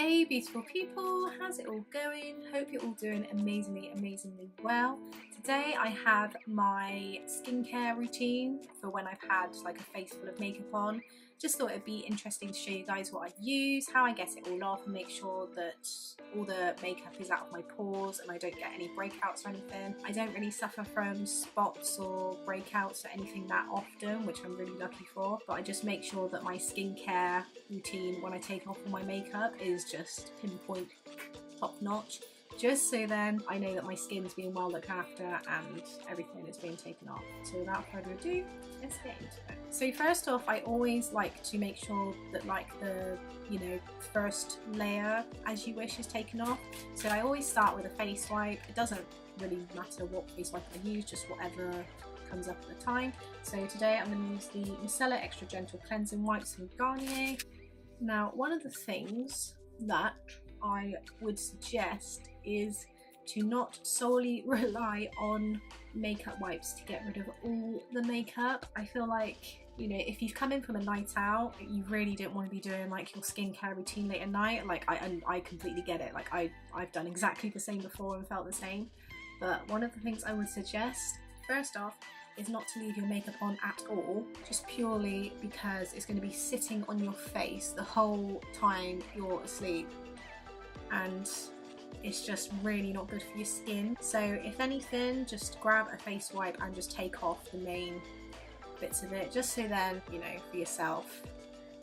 Hey beautiful people, how's it all going? Hope you're all doing amazingly well. Today I have my skincare routine for when I've had like a face full of makeup on. Just thought it'd be interesting to show you guys what I use, how I get it all off and make sure that all the makeup is out of my pores and I don't get any breakouts or anything. I don't really suffer from spots or breakouts or anything that often, which I'm really lucky for, but I just make sure that my skincare routine when I take off all my makeup is just pinpoint top notch, just so then I know that my skin's being well looked after and everything is being taken off. So without further ado, let's get into it. So first off, I always like to make sure that like the first layer as you wish is taken off. So I always start with a face wipe. It doesn't really matter what face wipe I use, just whatever comes up at the time. So today I'm going to use the Micellar Extra Gentle Cleansing Wipes from Garnier. Now, one of the things that I would suggest is to not solely rely on makeup wipes to get rid of all the makeup. I feel like, if you've come in from a night out, you really don't want to be doing like your skincare routine late at night. Like I completely get it. Like I've done exactly the same before and felt the same. But one of the things I would suggest, first off, is not to leave your makeup on at all, just purely because it's going to be sitting on your face the whole time you're asleep, and it's just really not good for your skin. So if anything, just grab a face wipe and just take off the main bits of it, just so then for yourself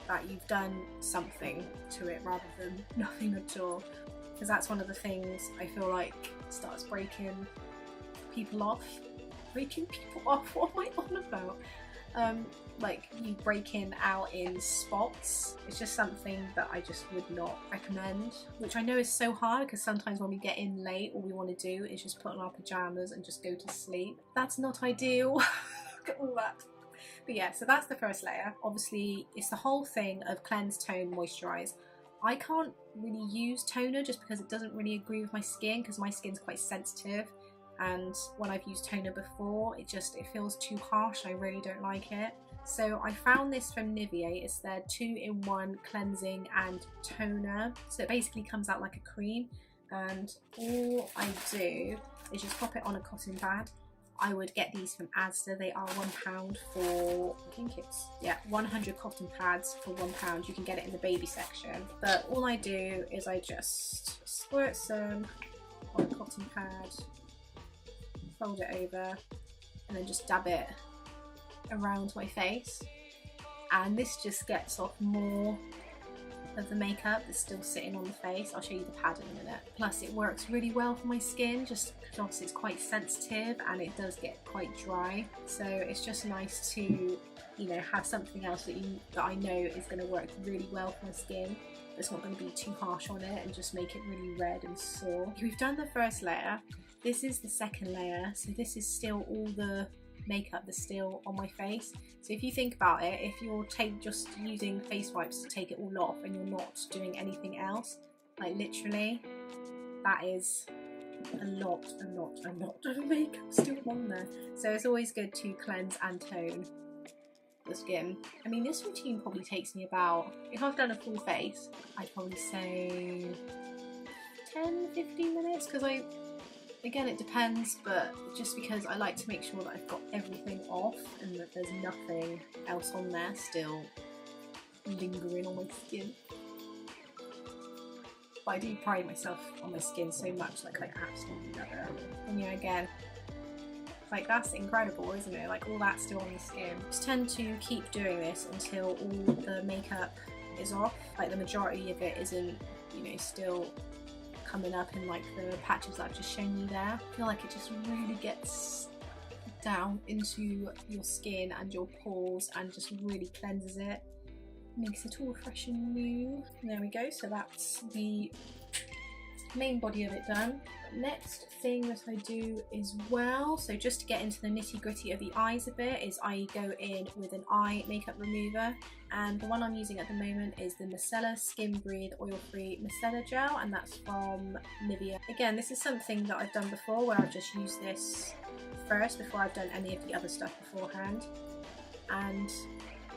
that you've done something to it rather than nothing at all, because that's one of the things I feel like starts breaking people off. What am I on about? Like you breaking out in spots. It's just something that I just would not recommend, which I know is so hard because sometimes when we get in late, all we want to do is just put on our pajamas and just go to sleep. That's not ideal. Look at all that. But yeah, so that's the first layer. Obviously it's the whole thing of cleanse, tone, moisturize. I can't really use toner just because it doesn't really agree with my skin, because my skin's quite sensitive. And when I've used toner before, it feels too harsh. I really don't like it. So I found this from Nivea. It's their 2-in-1 cleansing and toner. So it basically comes out like a cream. And all I do is just pop it on a cotton pad. I would get these from Asda. They are £1 for, I think it's, 100 cotton pads for £1. You can get it in the baby section. But all I do is I just squirt some on a cotton pad, fold it over, and then just dab it around my face, and this just gets off more of the makeup that's still sitting on the face. I'll show you the pad in a minute. Plus it works really well for my skin, just because obviously it's quite sensitive and it does get quite dry, so it's just nice to have something else that I know is going to work really well for my skin. It's not going to be too harsh on it and just make it really red and sore. We've done the first layer. This is the second layer, so this is still all the makeup that's still on my face. So if you think about it, if you're just using face wipes to take it all off and you're not doing anything else, like literally, that is a lot of makeup still on there. So it's always good to cleanse and tone the skin. I mean, this routine probably takes me about, if I've done a full face, I'd probably say 10-15 minutes, because again, it depends, but just because I like to make sure that I've got everything off and that there's nothing else on there still lingering on my skin. But I do pride myself on my skin so much, like I absolutely love it. And again, like that's incredible, isn't it? Like all that's still on the skin. Just tend to keep doing this until all the makeup is off. Like the majority of it isn't, still coming up in like the patches that I've just shown you there. I feel like it just really gets down into your skin and your pores and just really cleanses it, makes it all fresh and new. And there we go, so that's the main body of it done. Next thing that I do as well, so just to get into the nitty gritty of the eyes a bit, is I go in with an eye makeup remover, and the one I'm using at the moment is the Micellar Skin Breathe Oil Free Micellar Gel, and that's from Nivea. Again, this is something that I've done before where I've just used this first before I've done any of the other stuff beforehand, and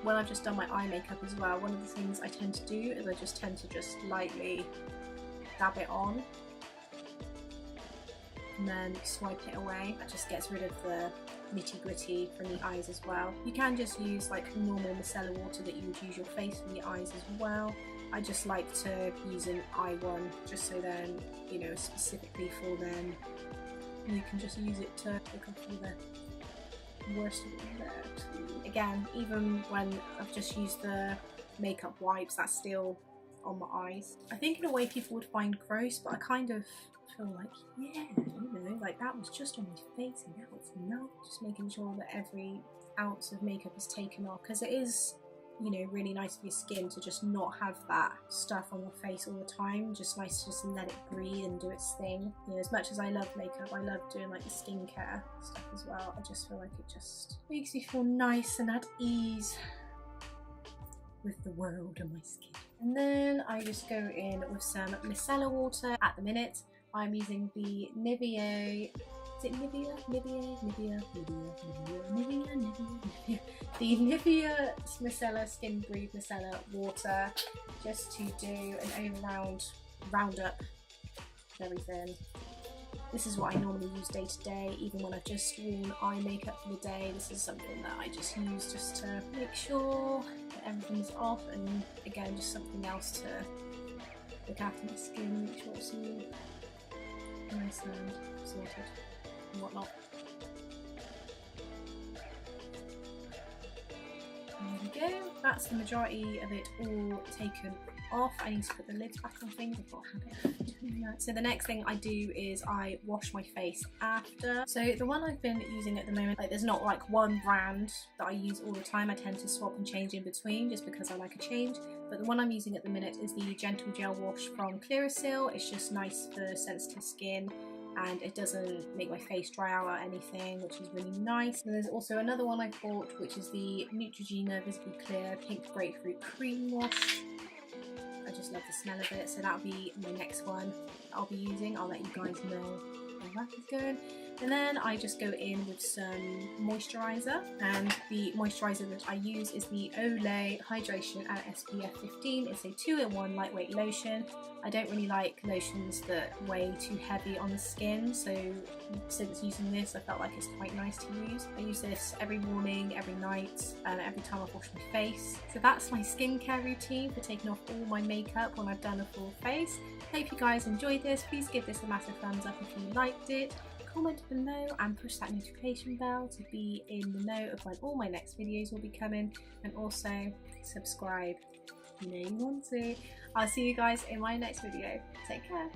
when I've just done my eye makeup as well, one of the things I tend to do is I just tend to just lightly dab it on and then swipe it away. That just gets rid of the nitty gritty from the eyes as well. You can just use like normal micellar water that you would use your face for the eyes as well. I just like to use an eye one just so then, you know, specifically for them, you can just use it to look up all the worst of it there too. Again, even when I've just used the makeup wipes, that's still on my eyes. I think in a way people would find gross, but I kind of feel like, yeah, you know, like that was just on my face and now it's not. Just making sure that every ounce of makeup is taken off, because it is, you know, really nice for your skin to just not have that stuff on your face all the time. Just nice to just let it breathe and do its thing. You know, as much as I love makeup, I love doing like the skincare stuff as well. I just feel like it just makes me feel nice and at ease with the world and my skin. And then I just go in with some micellar water. At the minute, I'm using the Nivea, is it Nivea? The Nivea Micellar Skin Breathe Micellar Water, just to do an overround roundup of everything. This is what I normally use day to day, even when I've just worn eye makeup for the day. This is something that I just use just to make sure that everything's off, and again, just something else to look after my skin and make sure it's all nice and sorted and whatnot. There we go, that's the majority of it all taken off. I need to put the lids back on things, I've got a habit of doing that. So the next thing I do is I wash my face after. So the one I've been using at the moment, like there's not like one brand that I use all the time. I tend to swap and change in between just because I like a change. But the one I'm using at the minute is the Gentle Gel Wash from Clearasil. It's just nice for sensitive skin, and it doesn't make my face dry out or anything, which is really nice. And there's also another one I bought, which is the Neutrogena Visibly Clear Pink Grapefruit Cream Wash. I just love the smell of it, so that'll be my next one I'll be using. I'll let you guys know how that is going. And then I just go in with some moisturiser, and the moisturiser that I use is the Olay Hydration and SPF 15. It's a 2-in-1 lightweight lotion. I don't really like lotions that weigh too heavy on the skin, so since using this I felt like it's quite nice to use. I use this every morning, every night, and every time I wash my face. So that's my skincare routine for taking off all my makeup when I've done a full face. Hope you guys enjoyed this. Please give this a massive thumbs up if you liked it. Comment below and push that notification bell to be in the know of when all my next videos will be coming, and also subscribe if you know you want to. I'll see you guys in my next video. Take care.